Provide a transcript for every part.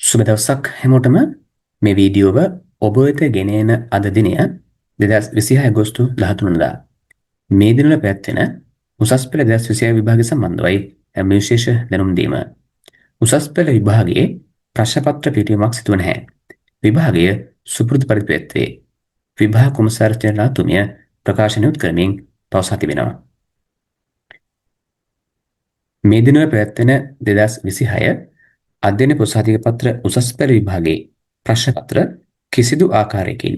සුබ දවසක් හැමෝටම මේ වීඩියෝව ඔබ වෙත ගෙන එන අද දිනය 2026 අගෝස්තු 13 වෙනිදා. මේ දිනවල පැවැත්වෙන උසස් පෙළ 2026 විභාගය සම්බන්ධවයි විශේෂ දැනුම් දීම. උසස් පෙළ විභාගයේ ප්‍රශ්න පත්‍ර පිටවීමක් සිදු වන නැහැ. විභාගය සුපුරුදු පරිදි පැවැත්වේ. විභාග කොමසාරිස් ජනරාල්තුමිය ප්‍රකාශනයත් කරමින් පවසා තිබෙනවා. මේ දිනවල පැවැත්වෙන 2026 අධ්‍යයන ප්‍රසාතික පත්‍ර උසස් පෙළ විභාගයේ ප්‍රශ්න පත්‍ර කිසිදු ආකාරයකින්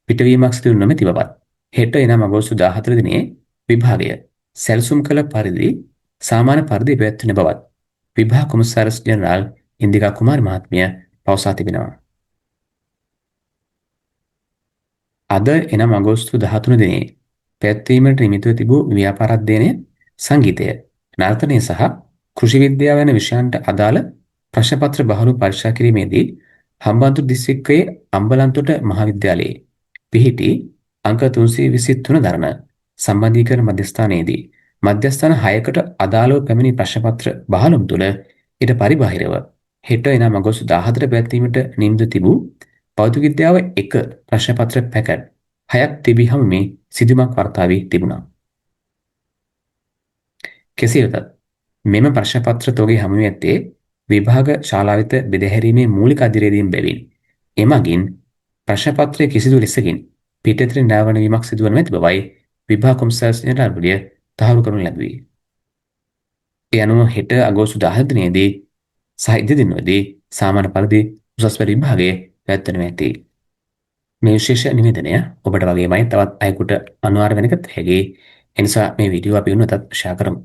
පිටවීමක් සිදු නොමැති බවත් හෙට එනම් අගෝස්තු 14 දිනයේ විභාගය සැලසුම් කළ පරිදි සාමාන්‍ය පරිදි පැවැත්වෙන බවත් විභාග කොමසාරිස් ජනරාල් ඉන්දිකා කුමාරි මහත්මිය පවසා තිබෙනවා. අද එනම් අගෝස්තු 13 දිනයේ පැවැත්වීමට නියමිතව තිබූ ව්‍යාපාර අධ්‍යයනය, සංගීතය, නර්තනය සහ කෘෂි විද්‍යාව යන විෂයන්ට අදාළ ප්‍රශ්න පත්‍ර බහුලව පරීක්ෂා කිරීමේදී හම්බන්තොට දිස්ත්‍රික්කයේ අම්බලන්තොට මහාවිද්‍යාලයේ පිහිටි අංක 323 දරන සම්බන්ධීකරණ මධ්‍යස්ථානයේදී මධ්‍යස්ථාන 6කට අදාළව පැමිණි ප්‍රශ්න පත්‍ර 15 තුළ ඊට පරිබාහිරව හෙට එනම් අගෝස්තු 14 පැවැත්වීමට නියමිත තිබූ භෞතික විද්‍යාව 1 ප්‍රශ්න පත්‍ර පැකට් 6ක් තිබී හමුවේ සිදුවීමක් වාර්තා වී තිබුණා. කෙසේ වෙතත් මෙම ප්‍රශ්න පත්‍ර තෝගේ හමුවේ ඇත්තේ විභාග ශාලා වෙත බෙදහැරීමේ මූලික අධිරේදීන් බැවින් එමගින් ප්‍රශ්න පත්‍රයේ කිසිදු ලෙසකින් පිටතට නිරාවරණය වීමක් සිදුවන නැති බවයි විභාග කොමසාරිස් ජනරාල්වරිය තහවුරු කරනු ලැබුවේ. ඒ අනුව හෙට අගෝස්තු 10 දිනයේදී සහ ඉදිරි දිනවලදී සාමාන්‍ය පරිදි උසස් පෙළ විභාගයේ පැවැත්වෙනවා ඇති. මේ විශේෂ නිවේදනය ඔබට වගේමයි තවත් අයෙකුට අනිවාර්ය වෙනකත් හැකි. එනිසා මේ වීඩියෝ අපි උන්නතත් ෂෙයා කරමු.